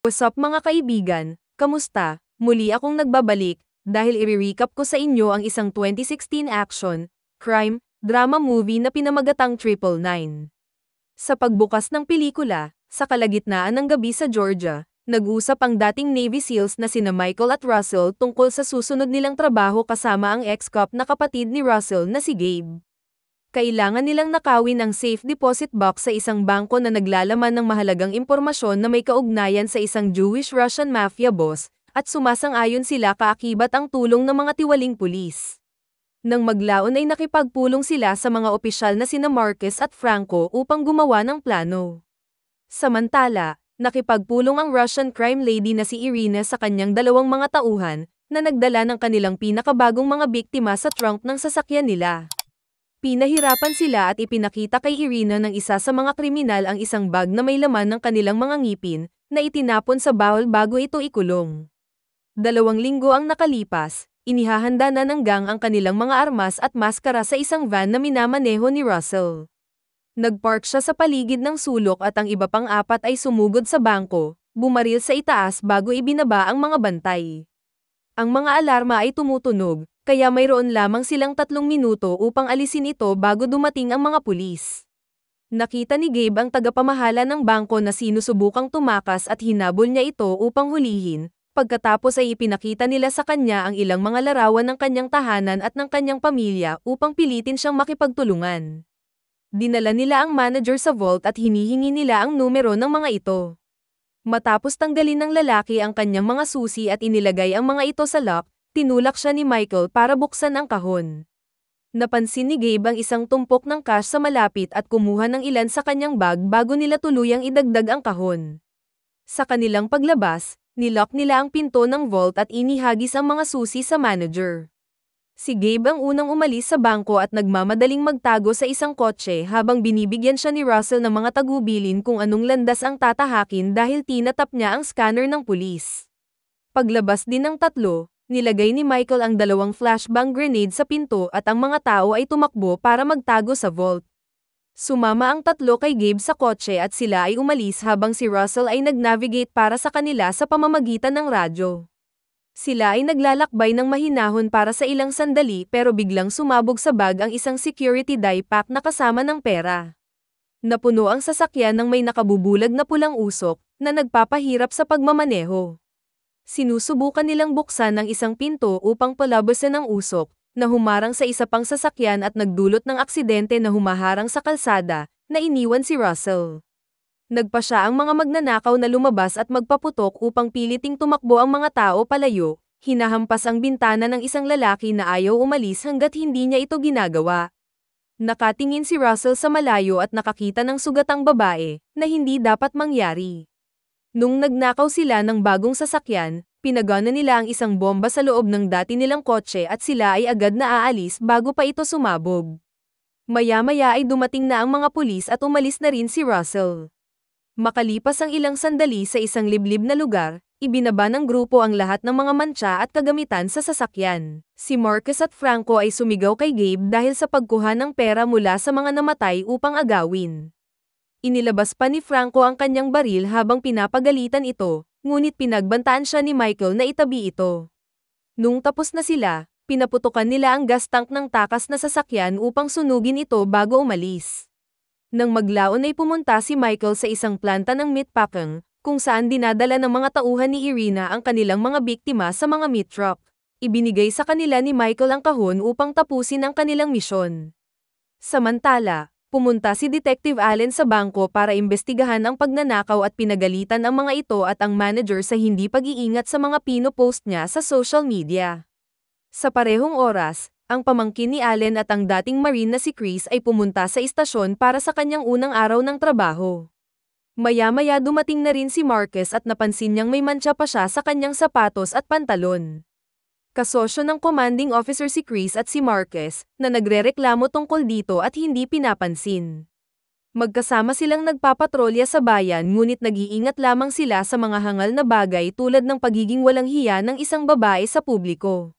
What's up mga kaibigan, kamusta? Muli akong nagbabalik, dahil i-recap ko sa inyo ang isang 2016 action, crime, drama movie na pinamagatang 999. Sa pagbukas ng pelikula, sa kalagitnaan ng gabi sa Georgia, nag-usap ang dating Navy SEALs na sina Michael at Russell tungkol sa susunod nilang trabaho kasama ang ex-cop na kapatid ni Russell na si Gabe. Kailangan nilang nakawin ang safe deposit box sa isang bangko na naglalaman ng mahalagang impormasyon na may kaugnayan sa isang Jewish-Russian mafia boss, at sumasang-ayon sila kaakibat ang tulong ng mga tiwaling pulis. Nang maglaon ay nakipagpulong sila sa mga opisyal na sina Marcus at Franco upang gumawa ng plano. Samantala, nakipagpulong ang Russian crime lady na si Irina sa kanyang dalawang mga tauhan, na nagdala ng kanilang pinakabagong mga biktima sa trunk ng sasakyan nila. Pinahirapan sila at ipinakita kay Irina ng isa sa mga kriminal ang isang bag na may laman ng kanilang mga ngipin, na itinapon sa bawal bago ito ikulong. 2 linggo ang nakalipas, inihahanda na ng gang ang kanilang mga armas at maskara sa isang van na minamaneho ni Russell. Nagpark siya sa paligid ng sulok at ang iba pang 4 ay sumugod sa bangko, bumaril sa itaas bago ibinaba ang mga bantay. Ang mga alarma ay tumutunog, kaya mayroon lamang silang 3 minuto upang alisin ito bago dumating ang mga pulis. Nakita ni Gabe ang tagapamahala ng bangko na sinusubukang tumakas at hinabol niya ito upang hulihin, pagkatapos ay ipinakita nila sa kanya ang ilang mga larawan ng kanyang tahanan at ng kanyang pamilya upang pilitin siyang makipagtulungan. Dinala nila ang manager sa vault at hinihingi nila ang numero ng mga ito. Matapos tanggalin ng lalaki ang kanyang mga susi at inilagay ang mga ito sa lock, tinulak siya ni Michael para buksan ang kahon. Napansin ni Gabe ang isang tumpok ng cash sa malapit at kumuha ng ilan sa kanyang bag bago nila tuluyang idagdag ang kahon. Sa kanilang paglabas, nilock nila ang pinto ng vault at inihagis ang mga susi sa manager. Si Gabe ang unang umalis sa bangko at nagmamadaling magtago sa isang kotse habang binibigyan siya ni Russell ng mga tagubilin kung anong landas ang tatahakin dahil tinatap niya ang scanner ng pulis. Paglabas din ng 3, nilagay ni Michael ang 2 flashbang grenade sa pinto at ang mga tao ay tumakbo para magtago sa vault. Sumama ang 3 kay Gabe sa kotse at sila ay umalis habang si Russell ay nag-navigate para sa kanila sa pamamagitan ng radyo. Sila ay naglalakbay ng mahinahon para sa ilang sandali pero biglang sumabog sa bag ang isang security die pack na kasama ng pera. Napuno ang sasakyan ng may nakabubulag na pulang usok, na nagpapahirap sa pagmamaneho. Sinusubukan nilang buksan ang isang pinto upang palabasin ang usok, na humarang sa isa pang sasakyan at nagdulot ng aksidente na humaharang sa kalsada, na iniwan si Russell. Nagpa siya ang mga magnanakaw na lumabas at magpaputok upang piliting tumakbo ang mga tao palayo, hinahampas ang bintana ng isang lalaki na ayaw umalis hanggat hindi niya ito ginagawa. Nakatingin si Russell sa malayo at nakakita ng sugatang babae, na hindi dapat mangyari. Nung nagnakaw sila ng bagong sasakyan, pinagana nila ang isang bomba sa loob ng dati nilang kotse at sila ay agad na aalis bago pa ito sumabog. Maya-maya ay dumating na ang mga pulis at umalis na rin si Russell. Makalipas ang ilang sandali sa isang liblib na lugar, ibinaba ng grupo ang lahat ng mga mantsa at kagamitan sa sasakyan. Si Marcus at Franco ay sumigaw kay Gabe dahil sa pagkuha ng pera mula sa mga namatay upang agawin. Inilabas pa ni Franco ang kanyang baril habang pinapagalitan ito, ngunit pinagbantaan siya ni Michael na itabi ito. Nung tapos na sila, pinaputukan nila ang gas tank ng takas na sasakyan upang sunugin ito bago umalis. Nang maglaon ay pumunta si Michael sa isang planta ng meatpacking, kung saan dinadala ng mga tauhan ni Irina ang kanilang mga biktima sa mga meat truck. Ibinigay sa kanila ni Michael ang kahon upang tapusin ang kanilang misyon. Samantala, pumunta si Detective Allen sa bangko para imbestigahan ang pagnanakaw at pinagalitan ang mga ito at ang manager sa hindi pag-iingat sa mga pino-post niya sa social media. Sa parehong oras, ang pamangkin ni Allen at ang dating Marine na si Chris ay pumunta sa istasyon para sa kanyang unang araw ng trabaho. Maya-maya dumating na rin si Marcus at napansin niyang may mantsa pa siya sa kanyang sapatos at pantalon. Kasosyo ng commanding officer si Chris at si Marcus, na nagrereklamo tungkol dito at hindi pinapansin. Magkasama silang nagpapatrolya sa bayan ngunit nag-iingat lamang sila sa mga hangal na bagay tulad ng pagiging walang hiya ng isang babae sa publiko.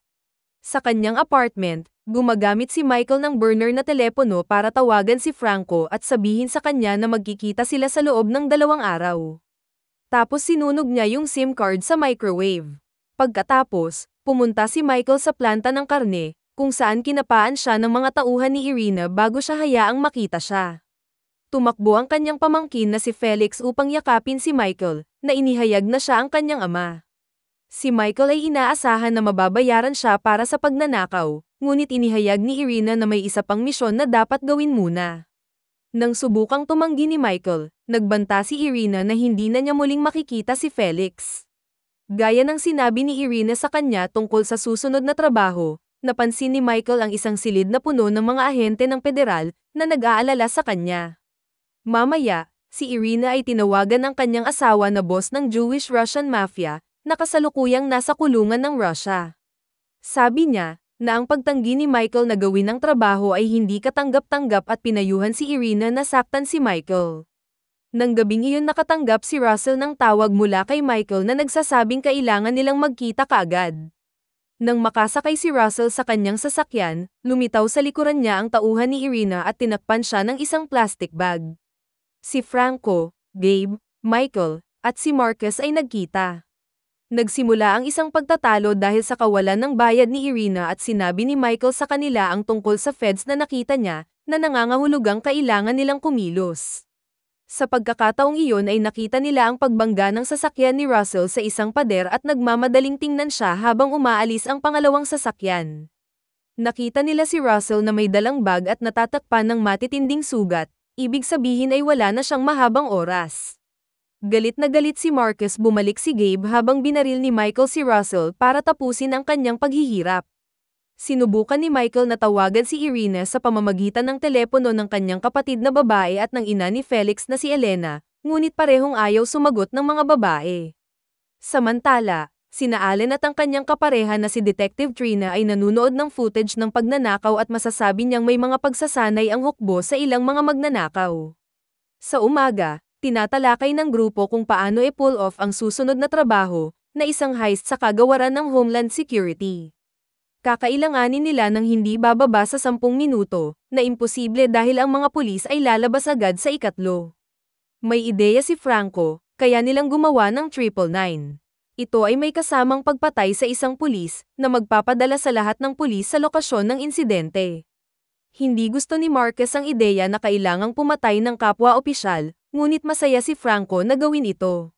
Sa kanyang apartment, gumagamit si Michael ng burner na telepono para tawagan si Franco at sabihin sa kanya na magkikita sila sa loob ng 2 araw. Tapos sinunog niya yung SIM card sa microwave. Pagkatapos, pumunta si Michael sa planta ng karne, kung saan kinapaan siya ng mga tauhan ni Irina bago siya hayaang makita siya. Tumakbo ang kanyang pamangkin na si Felix upang yakapin si Michael, na inihayag na siya ang kanyang ama. Si Michael ay inaasahan na mababayaran siya para sa pagnanakaw, ngunit inihayag ni Irina na may isa pang misyon na dapat gawin muna. Nang subukang tumanggi ni Michael, nagbanta si Irina na hindi na niya muling makikita si Felix. Gaya ng sinabi ni Irina sa kanya tungkol sa susunod na trabaho, napansin ni Michael ang isang silid na puno ng mga ahente ng federal na nag-aalala sa kanya. Mamaya, si Irina ay tinawagan ng kanyang asawa na boss ng Jewish-Russian Mafia, na kasalukuyang nasa kulungan ng Russia. Sabi niya, na ang pagtanggi ni Michael na gawin ang trabaho ay hindi katanggap-tanggap at pinayuhan si Irina na saktan si Michael. Nang gabing iyon nakatanggap si Russell ng tawag mula kay Michael na nagsasabing kailangan nilang magkita kaagad. Nang makasakay si Russell sa kanyang sasakyan, lumitaw sa likuran niya ang tauhan ni Irina at tinakpan siya ng isang plastic bag. Si Franco, Gabe, Michael, at si Marcus ay nagkita. Nagsimula ang isang pagtatalo dahil sa kawalan ng bayad ni Irina at sinabi ni Michael sa kanila ang tungkol sa feds na nakita niya, na nangangahulugang kailangan nilang kumilos. Sa pagkakataong iyon ay nakita nila ang pagbangga ng sasakyan ni Russell sa isang pader at nagmamadaling tingnan siya habang umaalis ang pangalawang sasakyan. Nakita nila si Russell na may dalang bag at natatakpan ng matitinding sugat, ibig sabihin ay wala na siyang mahabang oras. Galit na galit si Marcus, bumalik si Gabe habang binaril ni Michael si Russell para tapusin ang kanyang paghihirap. Sinubukan ni Michael na tawagan si Irina sa pamamagitan ng telepono ng kanyang kapatid na babae at ng ina ni Felix na si Elena, ngunit parehong ayaw sumagot ng mga babae. Samantala, sina Allen at ang kanyang kapareha na si Detective Trina ay nanunood ng footage ng pagnanakaw at masasabi niyang may mga pagsasanay ang hukbo sa ilang mga magnanakaw. Sa umaga, tinatalakay ng grupo kung paano i-pull off ang susunod na trabaho, na isang heist sa kagawaran ng Homeland Security. Kakailanganin nila ng hindi bababa sa 10 minuto, na imposible dahil ang mga pulis ay lalabas agad sa ikatlo. May ideya si Franco, kaya nilang gumawa ng 999. Ito ay may kasamang pagpatay sa isang pulis, na magpapadala sa lahat ng pulis sa lokasyon ng insidente. Hindi gusto ni Marcus ang ideya na kailangang pumatay ng kapwa-opisyal, ngunit masaya si Franco na gawin ito.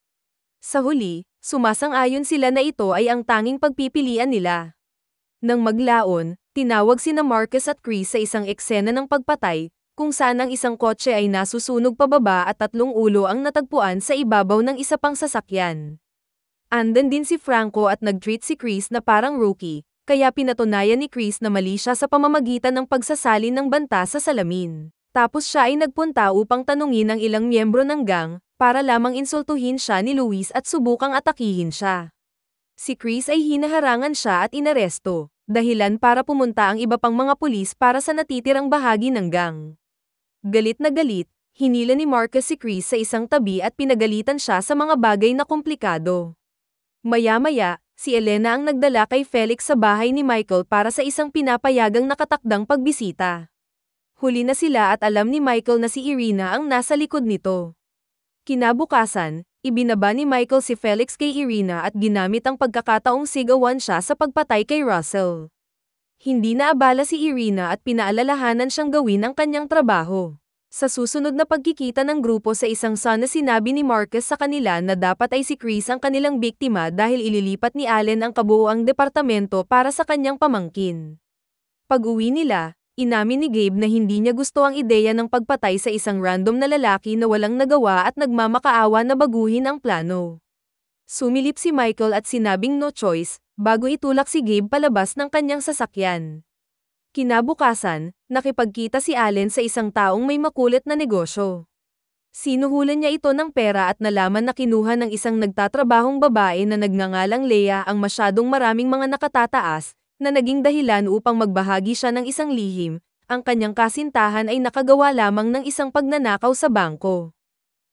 Sa huli, sumasang-ayon sila na ito ay ang tanging pagpipilian nila. Nang maglaon, tinawag sina Marcus at Chris sa isang eksena ng pagpatay, kung saan ang isang kotse ay nasusunog pababa at 3 ulo ang natagpuan sa ibabaw ng isa pang sasakyan. Andan din si Franco at nag-treat si Chris na parang rookie, kaya pinatunayan ni Chris na mali siya sa pamamagitan ng pagsasalin ng banta sa salamin. Tapos siya ay nagpunta upang tanungin ang ilang miyembro ng gang, para lamang insultuhin siya ni Luis at subukang atakihin siya. Si Chris ay hinaharangan siya at inaresto, dahilan para pumunta ang iba pang mga pulis para sa natitirang bahagi ng gang. Galit na galit, hinila ni Marcus si Chris sa isang tabi at pinagalitan siya sa mga bagay na komplikado. Maya-maya, si Elena ang nagdala kay Felix sa bahay ni Michael para sa isang pinapayagang nakatakdang pagbisita. Huli na sila at alam ni Michael na si Irina ang nasa likod nito. Kinabukasan, ibinaba ni Michael si Felix kay Irina at ginamit ang pagkakataong sigawan siya sa pagpatay kay Russell. Hindi na abala si Irina at pinaalalahanan siyang gawin ang kanyang trabaho. Sa susunod na pagkikita ng grupo sa isang sauna, sinabi ni Marcus sa kanila na dapat ay si Chris ang kanilang biktima dahil ililipat ni Allen ang kabuuang departamento para sa kanyang pamangkin. Pag-uwi nila, inamin ni Gabe na hindi niya gusto ang ideya ng pagpatay sa isang random na lalaki na walang nagawa at nagmamakaawa na baguhin ang plano. Sumilip si Michael at sinabing no choice, bago itulak si Gabe palabas ng kanyang sasakyan. Kinabukasan, nakipagkita si Allen sa isang taong may makulit na negosyo. Sinuhulan niya ito ng pera at nalaman na kinuha ng isang nagtatrabahong babae na nagngangalang Leia ang masyadong maraming mga nakatataas, na naging dahilan upang magbahagi siya ng isang lihim. Ang kanyang kasintahan ay nakagawa lamang ng isang pagnanakaw sa bangko.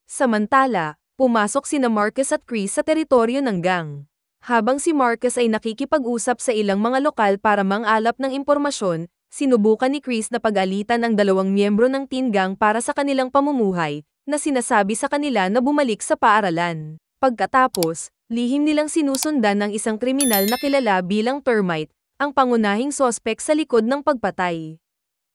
Samantala, pumasok sina Marcus at Chris sa teritoryo ng gang. Habang si Marcus ay nakikipag-usap sa ilang mga lokal para mang-alap ng impormasyon, sinubukan ni Chris na pag-alitan ang 2 miyembro ng teen gang para sa kanilang pamumuhay, na sinasabi sa kanila na bumalik sa paaralan. Pagkatapos, lihim nilang sinusundan ng isang kriminal na kilala bilang Termite, ang pangunahing sospek sa likod ng pagpatay.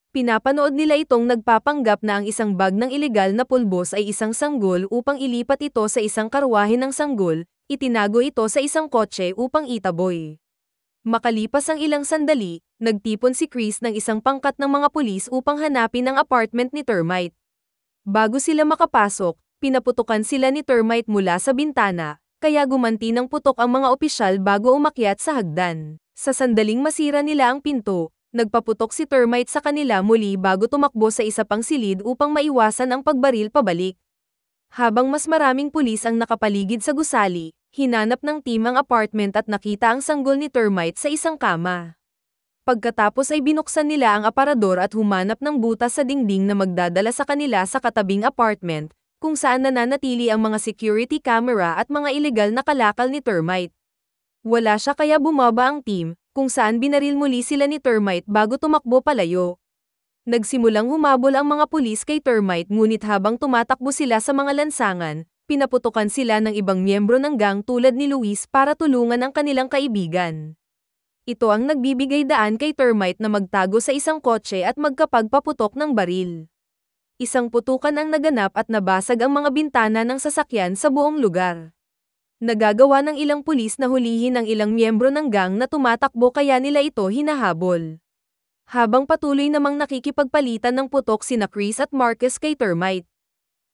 Pinapanood nila itong nagpapanggap na ang isang bag ng ilegal na pulbos ay isang sanggol upang ilipat ito sa isang karwahe ng sanggol, itinago ito sa isang kotse upang itaboy. Makalipas ang ilang sandali, nagtipon si Chris ng isang pangkat ng mga pulis upang hanapin ang apartment ni Termite. Bago sila makapasok, pinaputukan sila ni Termite mula sa bintana, kaya gumanti ng putok ang mga opisyal bago umakyat sa hagdan. Sa sandaling masira nila ang pinto, nagpaputok si Termite sa kanila muli bago tumakbo sa isa pang silid upang maiwasan ang pagbaril pabalik. Habang mas maraming pulis ang nakapaligid sa gusali, hinanap ng team ang apartment at nakita ang sanggol ni Termite sa isang kama. Pagkatapos ay binuksan nila ang aparador at humanap ng butas sa dingding na magdadala sa kanila sa katabing apartment, kung saan nananatili ang mga security camera at mga ilegal na kalakal ni Termite. Wala siya kaya bumaba ang team, kung saan binaril muli sila ni Termite bago tumakbo palayo. Nagsimulang humabol ang mga pulis kay Termite ngunit habang tumatakbo sila sa mga lansangan, pinaputukan sila ng ibang miyembro ng gang tulad ni Luis para tulungan ang kanilang kaibigan. Ito ang nagbibigay daan kay Termite na magtago sa isang kotse at magkapagpaputok ng baril. Isang putukan ang naganap at nabasag ang mga bintana ng sasakyan sa buong lugar. Nagagawa ng ilang pulis na hulihin ang ilang miyembro ng gang na tumatakbo kaya nila ito hinahabol. Habang patuloy namang nakikipagpalitan ng putok sina Chris at Marcus kay Termite.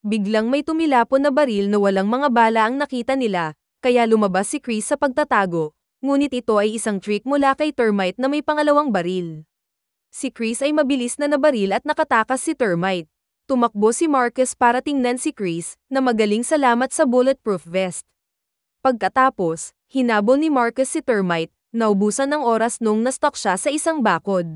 Biglang may tumilapon na baril na walang mga bala ang nakita nila, kaya lumabas si Chris sa pagtatago, ngunit ito ay isang trick mula kay Termite na may pangalawang baril. Si Chris ay mabilis na nabaril at nakatakas si Termite. Tumakbo si Marcus para tingnan si Chris, na magaling salamat sa bulletproof vest. Pagkatapos, hinabol ni Marcus si Termite, naubusan ng oras nung na-stuck siya sa isang bakod.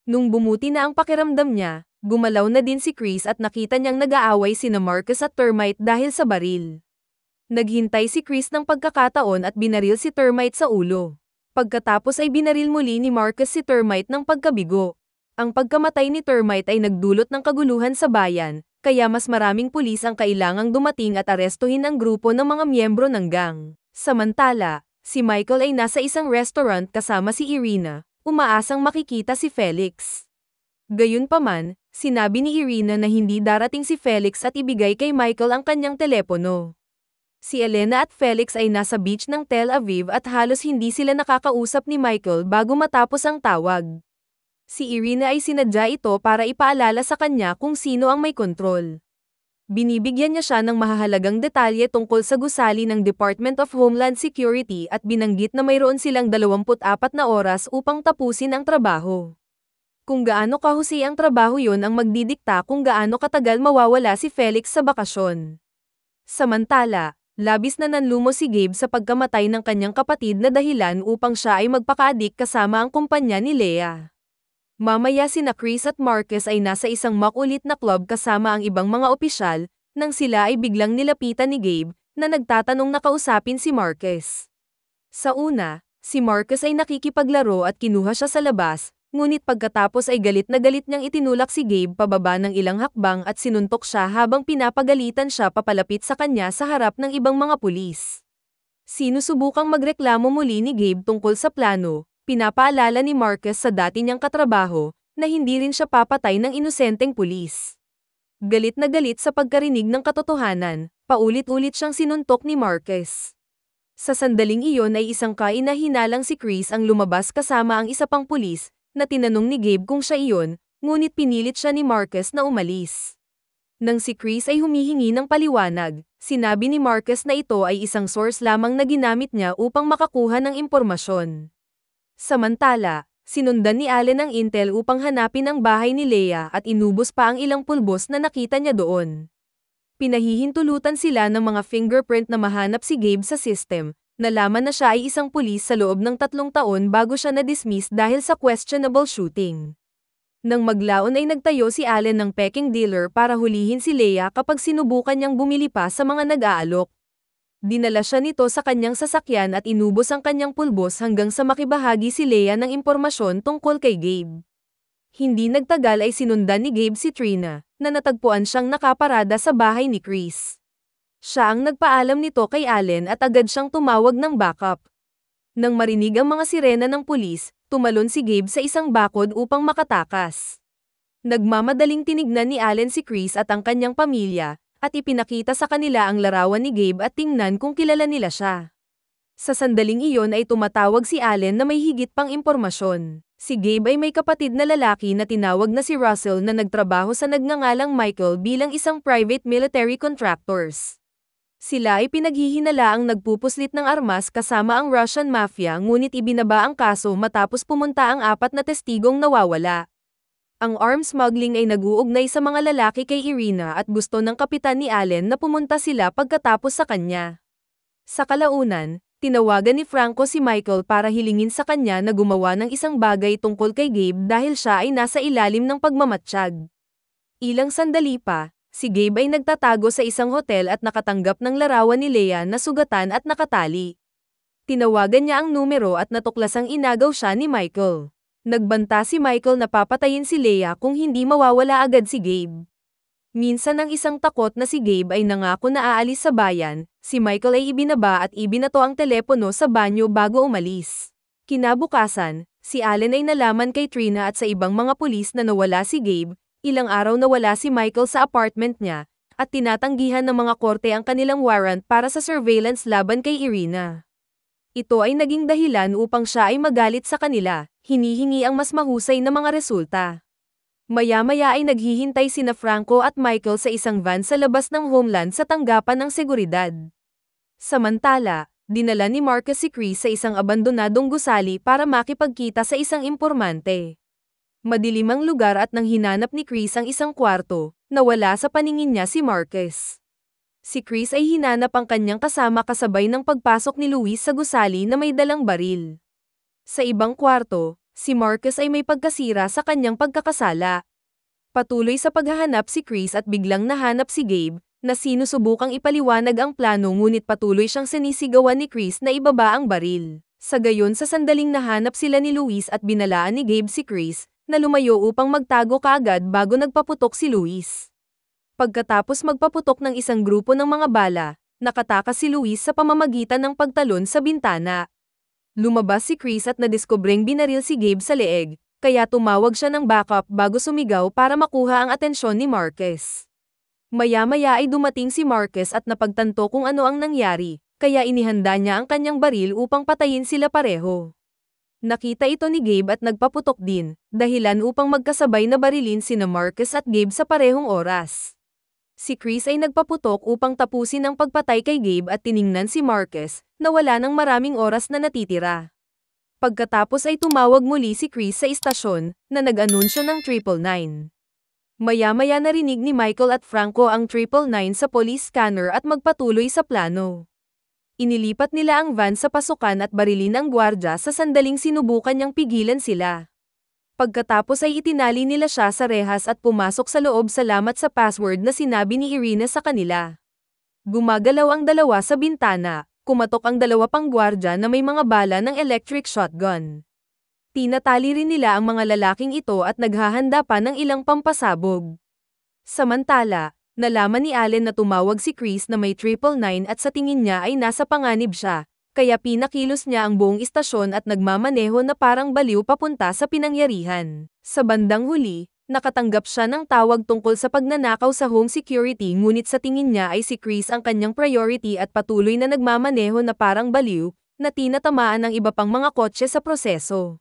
Nung bumuti na ang pakiramdam niya, gumalaw na din si Chris at nakita niyang nag-aaway sina Marcus at Termite dahil sa baril. Naghintay si Chris ng pagkakataon at binaril si Termite sa ulo. Pagkatapos ay binaril muli ni Marcus si Termite ng pagkabigo. Ang pagkamatay ni Termite ay nagdulot ng kaguluhan sa bayan, kaya mas maraming pulis ang kailangang dumating at arestuhin ang grupo ng mga miyembro ng gang. Samantala, si Michael ay nasa isang restaurant kasama si Irina, umaasang makikita si Felix. Gayunpaman, sinabi ni Irina na hindi darating si Felix at ibigay kay Michael ang kanyang telepono. Si Elena at Felix ay nasa beach ng Tel Aviv at halos hindi sila nakakausap ni Michael bago matapos ang tawag. Si Irina ay sinadya ito para ipaalala sa kanya kung sino ang may kontrol. Binibigyan niya siya ng mahahalagang detalye tungkol sa gusali ng Department of Homeland Security at binanggit na mayroon silang 24 na oras upang tapusin ang trabaho. Kung gaano kahusay ang trabaho yon ang magdidikta kung gaano katagal mawawala si Felix sa bakasyon. Samantala, labis na nanlumo si Gabe sa pagkamatay ng kanyang kapatid na dahilan upang siya ay magpaka-adik kasama ang kumpanya ni Leah. Mamaya sina Chris at Marcus ay nasa isang makulit na club kasama ang ibang mga opisyal, nang sila ay biglang nilapitan ni Gabe, na nagtatanong na kausapin si Marcus. Sa una, si Marcus ay nakikipaglaro at kinuha siya sa labas, ngunit pagkatapos ay galit na galit niyang itinulak si Gabe pababa ng ilang hakbang at sinuntok siya habang pinapagalitan siya papalapit sa kanya sa harap ng ibang mga pulis. Sinusubukang magreklamo muli ni Gabe tungkol sa plano. Pinapaalala ni Marcus sa dati niyang katrabaho, na hindi rin siya papatay ng inosenteng pulis. Galit na galit sa pagkarinig ng katotohanan, paulit-ulit siyang sinuntok ni Marcus. Sa sandaling iyon ay isang kainahinalang si Chris ang lumabas kasama ang isa pang pulis, na tinanong ni Gabe kung siya iyon, ngunit pinilit siya ni Marcus na umalis. Nang si Chris ay humihingi ng paliwanag, sinabi ni Marcus na ito ay isang source lamang na ginamit niya upang makakuha ng impormasyon. Samantala, sinundan ni Allen ang intel upang hanapin ang bahay ni Leah at inubos pa ang ilang pulbos na nakita niya doon. Pinahihintulutan sila ng mga fingerprint na mahanap si Gabe sa system. Nalaman na siya ay isang pulis sa loob ng 3 taon bago siya na-dismiss dahil sa questionable shooting. Nang maglaon ay nagtayo si Allen ng pecking dealer para hulihin si Leah kapag sinubukan niyang bumili pa sa mga nag-aalok. Dinala siya nito sa kanyang sasakyan at inubos ang kanyang pulbos hanggang sa makibahagi si Leah ng impormasyon tungkol kay Gabe. Hindi nagtagal ay sinundan ni Gabe si Trina, na natagpuan siyang nakaparada sa bahay ni Chris. Siya ang nagpaalam nito kay Allen at agad siyang tumawag ng backup. Nang marinig ang mga sirena ng pulis, tumalon si Gabe sa isang bakod upang makatakas. Nagmamadaling tinignan ni Allen si Chris at ang kanyang pamilya, at ipinakita sa kanila ang larawan ni Gabe at tingnan kung kilala nila siya. Sa sandaling iyon ay tumatawag si Allen na may higit pang impormasyon. Si Gabe ay may kapatid na lalaki na tinawag na si Russell na nagtrabaho sa nagngangalang Michael bilang isang private military contractors. Sila ay pinaghihinalaang nagpupuslit ng armas kasama ang Russian Mafia ngunit ibinaba ang kaso matapos pumunta ang 4 na testigong nawawala. Ang arms smuggling ay nag-uugnay sa mga lalaki kay Irina at gusto ng kapitan ni Allen na pumunta sila pagkatapos sa kanya. Sa kalaunan, tinawagan ni Franco si Michael para hilingin sa kanya na gumawa ng isang bagay tungkol kay Gabe dahil siya ay nasa ilalim ng pagmamatsyag. Ilang sandali pa, si Gabe ay nagtatago sa isang hotel at nakatanggap ng larawan ni Leah na sugatan at nakatali. Tinawagan niya ang numero at natuklasang inagaw siya ni Michael. Nagbanta si Michael na papatayin si Leah kung hindi mawawala agad si Gabe. Minsan ang isang takot na si Gabe ay nangako na aalis sa bayan, si Michael ay ibinaba at ibinato ang telepono sa banyo bago umalis. Kinabukasan, si Allen ay nalaman kay Trina at sa ibang mga pulis na nawala si Gabe, ilang araw nawala si Michael sa apartment niya, at tinatanggihan ng mga korte ang kanilang warrant para sa surveillance laban kay Irina. Ito ay naging dahilan upang siya ay magalit sa kanila, hinihingi ang mas mahusay na mga resulta. Maya-maya ay naghihintay sina Franco at Michael sa isang van sa labas ng Homeland sa tanggapan ng seguridad. Samantala, dinala ni Marcus si Chris sa isang abandonadong gusali para makipagkita sa isang impormante. Madilim ang lugar at nang hinanap ni Chris ang isang kwarto, nawala sa paningin niya si Marcus. Si Chris ay hinanap ang kanyang kasama kasabay ng pagpasok ni Luis sa gusali na may dalang baril. Sa ibang kwarto, si Marcus ay may pagkasira sa kanyang pagkakasala. Patuloy sa paghahanap si Chris at biglang nahanap si Gabe, na sinusubukang ipaliwanag ang plano ngunit patuloy siyang sinisigawan ni Chris na ibaba ang baril. Sa gayon sa sandaling nahanap sila ni Luis at binalaan ni Gabe si Chris, na lumayo upang magtago kaagad bago nagpaputok si Luis. Pagkatapos magpaputok ng isang grupo ng mga bala, nakatakas si Luis sa pamamagitan ng pagtalon sa bintana. Lumabas si Chris at nadiskubreng binaril si Gabe sa leeg, kaya tumawag siya ng backup bago sumigaw para makuha ang atensyon ni Marcus. Maya-maya ay dumating si Marcus at napagtanto kung ano ang nangyari, kaya inihanda niya ang kanyang baril upang patayin sila pareho. Nakita ito ni Gabe at nagpaputok din, dahilan upang magkasabay na barilin sina Marcus at Gabe sa parehong oras. Si Chris ay nagpaputok upang tapusin ang pagpatay kay Gabe at tiningnan si Marcus, na wala ng maraming oras na natitira. Pagkatapos ay tumawag muli si Chris sa istasyon, na nag-anunsyo ng 999. Maya-maya narinig ni Michael at Franco ang 999 sa police scanner at magpatuloy sa plano. Inilipat nila ang van sa pasukan at barilin ang gwardya sa sandaling sinubukan niyang pigilan sila. Pagkatapos ay itinali nila siya sa rehas at pumasok sa loob salamat sa password na sinabi ni Irina sa kanila. Gumagalaw ang dalawa sa bintana, kumatok ang dalawa pang gwardya na may mga bala ng electric shotgun. Tinatali rin nila ang mga lalaking ito at naghahanda pa ng ilang pampasabog. Samantala, nalaman ni Allen na tumawag si Chris na may 999 at sa tingin niya ay nasa panganib siya. Kaya pinakilos niya ang buong istasyon at nagmamaneho na parang baliw papunta sa pinangyarihan. Sa bandang huli, nakatanggap siya ng tawag tungkol sa pagnanakaw sa home security ngunit sa tingin niya ay si Chris ang kanyang priority at patuloy na nagmamaneho na parang baliw, na tinatamaan ng iba pang mga kotse sa proseso.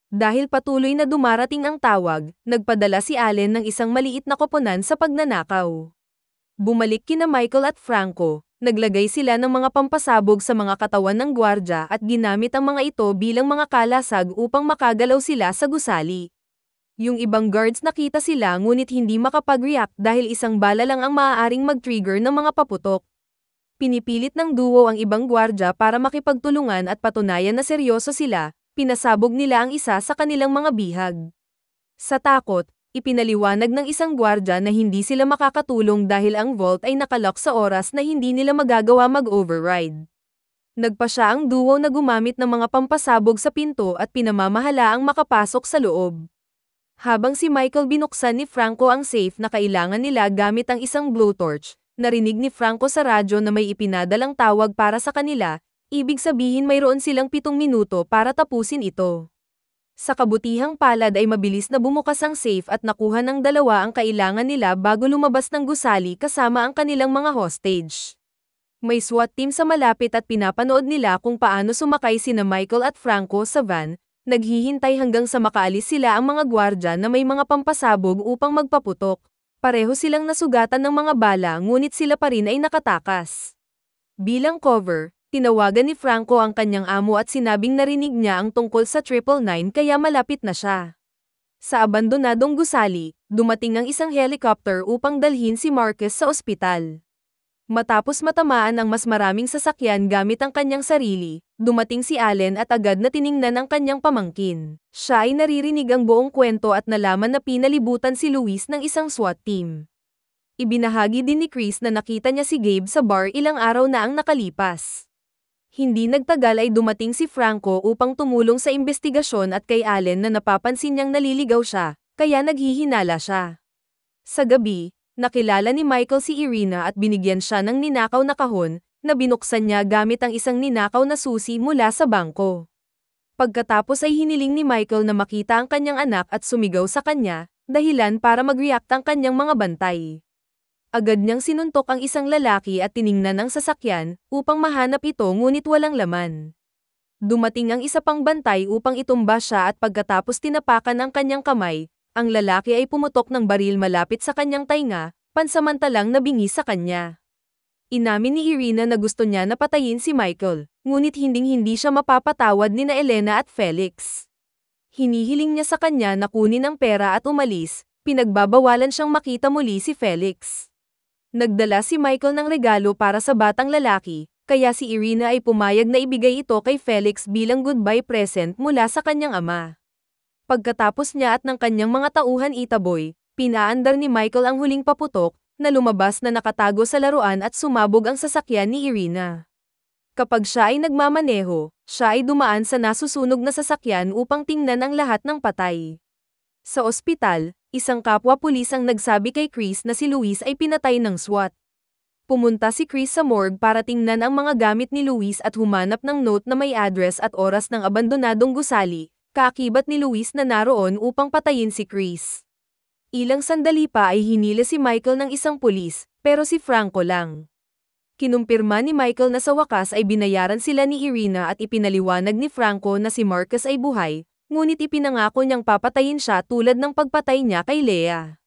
Dahil patuloy na dumarating ang tawag, nagpadala si Allen ng isang maliit na koponan sa pagnanakaw. Bumalik kina Michael at Franco. Naglagay sila ng mga pampasabog sa mga katawan ng gwardya at ginamit ang mga ito bilang mga kalasag upang makagalaw sila sa gusali. Yung ibang guards nakita sila ngunit hindi makapag-react dahil isang bala lang ang maaaring mag-trigger ng mga paputok. Pinipilit ng duo ang ibang gwardya para makipagtulungan at patunayan na seryoso sila, pinasabog nila ang isa sa kanilang mga bihag. Sa takot, ipinaliwanag ng isang gwardya na hindi sila makakatulong dahil ang vault ay nakalock sa oras na hindi nila magagawa mag-override. Nagpa siya ang duo na gumamit ng mga pampasabog sa pinto at pinamamahala ang makapasok sa loob. Habang si Michael binuksan ni Franco ang safe na kailangan nila gamit ang isang blowtorch, narinig ni Franco sa radyo na may ipinadalang tawag para sa kanila, ibig sabihin mayroon silang 7 minuto para tapusin ito. Sa kabutihang palad ay mabilis na bumukas ang safe at nakuha ng dalawa ang kailangan nila bago lumabas ng gusali kasama ang kanilang mga hostage. May SWAT team sa malapit at pinapanood nila kung paano sumakay sina Michael at Franco sa van, naghihintay hanggang sa makaalis sila ang mga gwardya na may mga pampasabog upang magpaputok. Pareho silang nasugatan ng mga bala ngunit sila pa rin ay nakatakas. Bilang cover, tinawagan ni Franco ang kanyang amo at sinabing narinig niya ang tungkol sa 999 kaya malapit na siya. Sa abandonadong gusali, dumating ang isang helicopter upang dalhin si Marcus sa ospital. Matapos matamaan ang mas maraming sasakyan gamit ang kanyang sarili, dumating si Allen at agad na tiningnan ang kanyang pamangkin. Siya ay naririnig ang buong kwento at nalaman na pinalibutan si Luis ng isang SWAT team. Ibinahagi din ni Chris na nakita niya si Gabe sa bar ilang araw na ang nakalipas. Hindi nagtagal ay dumating si Franco upang tumulong sa investigasyon at kay Allen na napapansin niyang naliligaw siya, kaya naghihinala siya. Sa gabi, nakilala ni Michael si Irina at binigyan siya ng ninakaw na kahon, na binuksan niya gamit ang isang ninakaw na susi mula sa bangko. Pagkatapos ay hiniling ni Michael na makita ang kanyang anak at sumigaw sa kanya, dahilan para mag-react ang kanyang mga bantay. Agad niyang sinuntok ang isang lalaki at tiningnan ang sasakyan, upang mahanap ito ngunit walang laman. Dumating ang isa pang bantay upang itumba siya at pagkatapos tinapakan ang kanyang kamay, ang lalaki ay pumutok ng baril malapit sa kanyang tainga, pansamantalang nabingi sa kanya. Inamin ni Irina na gusto niya na patayin si Michael, ngunit hinding-hindi siya mapapatawad nina Elena at Felix. Hinihiling niya sa kanya na kunin ang pera at umalis, pinagbabawalan siyang makita muli si Felix. Nagdala si Michael ng regalo para sa batang lalaki, kaya si Irina ay pumayag na ibigay ito kay Felix bilang goodbye present mula sa kanyang ama. Pagkatapos niya at ng kanyang mga tauhan itaboy, pinaandar ni Michael ang huling paputok, na lumabas na nakatago sa laruan at sumabog ang sasakyan ni Irina. Kapag siya ay nagmamaneho, siya ay dumaan sa nasusunog na sasakyan upang tingnan ang lahat ng patay. Sa ospital, isang kapwa-pulis ang nagsabi kay Chris na si Luis ay pinatay ng SWAT. Pumunta si Chris sa morgue para tingnan ang mga gamit ni Luis at humanap ng note na may address at oras ng abandonadong gusali. Kaakibat ni Luis na naroon upang patayin si Chris. Ilang sandali pa ay hinila si Michael ng isang pulis, pero si Franco lang. Kinumpirma ni Michael na sa wakas ay binayaran sila ni Irina at ipinaliwanag ni Franco na si Marcus ay buhay, ngunit ipinangako niyang papatayin siya tulad ng pagpatay niya kay Lea.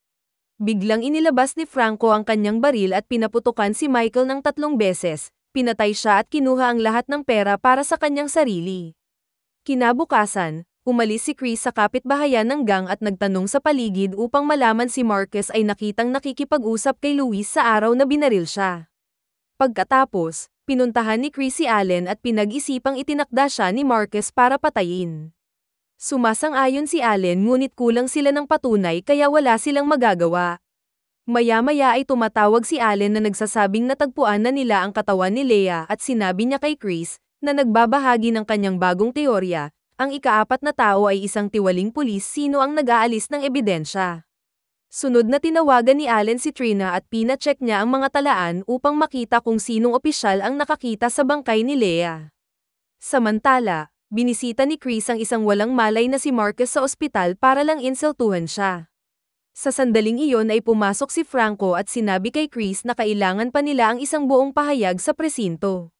Biglang inilabas ni Franco ang kanyang baril at pinaputukan si Michael ng 3 beses, pinatay siya at kinuha ang lahat ng pera para sa kanyang sarili. Kinabukasan, umalis si Chris sa kapitbahayan ng gang at nagtanong sa paligid upang malaman si Marcus ay nakitang nakikipag-usap kay Luis sa araw na binaril siya. Pagkatapos, pinuntahan ni Chris si Allen at pinag-isipang itinakda siya ni Marcus para patayin. Sumasang-ayon si Allen ngunit kulang sila ng patunay kaya wala silang magagawa. Maya-maya ay tumatawag si Allen na nagsasabing natagpuan na nila ang katawan ni Lea at sinabi niya kay Chris na nagbabahagi ng kanyang bagong teorya. Ang ika-4 na tao ay isang tiwaling pulis sino ang nag-aalis ng ebidensya. Sunod na tinawagan ni Allen si Trina at pina-check niya ang mga talaan upang makita kung sinong opisyal ang nakakita sa bangkay ni Lea. Samantala, binisita ni Chris ang isang walang malay na si Marcus sa ospital para lang insultuhan siya. Sa sandaling iyon ay pumasok si Franco at sinabi kay Chris na kailangan pa nila ang isang buong pahayag sa presinto.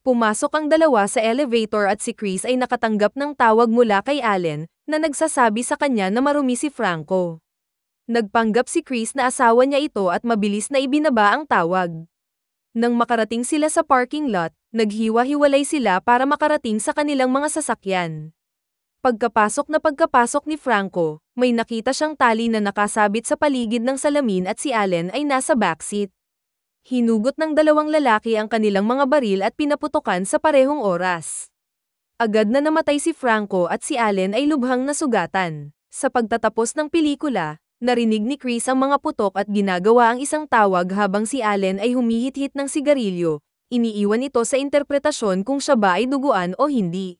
Pumasok ang dalawa sa elevator at si Chris ay nakatanggap ng tawag mula kay Allen, na nagsasabi sa kanya na marumi si Franco. Nagpanggap si Chris na asawa niya ito at mabilis na ibinaba ang tawag. Nang makarating sila sa parking lot, naghiwa-hiwalay sila para makarating sa kanilang mga sasakyan. Pagkapasok ni Franco, may nakita siyang tali na nakasabit sa paligid ng salamin at si Allen ay nasa backseat. Hinugot ng dalawang lalaki ang kanilang mga baril at pinaputokan sa parehong oras. Agad na namatay si Franco at si Allen ay lubhang nasugatan. Sa pagtatapos ng pelikula, narinig ni Chris ang mga putok at ginagawa ang isang tawag habang si Allen ay humihit-hit ng sigarilyo. Iniiwan ito sa interpretasyon kung siya ba ay duguan o hindi.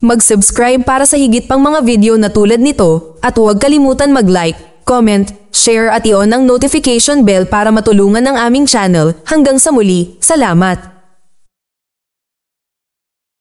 Mag-subscribe para sa higit pang mga video na tulad nito, at huwag kalimutan mag-like, comment, share at i-on ang notification bell para matulungan ang aming channel. Hanggang sa muli, salamat!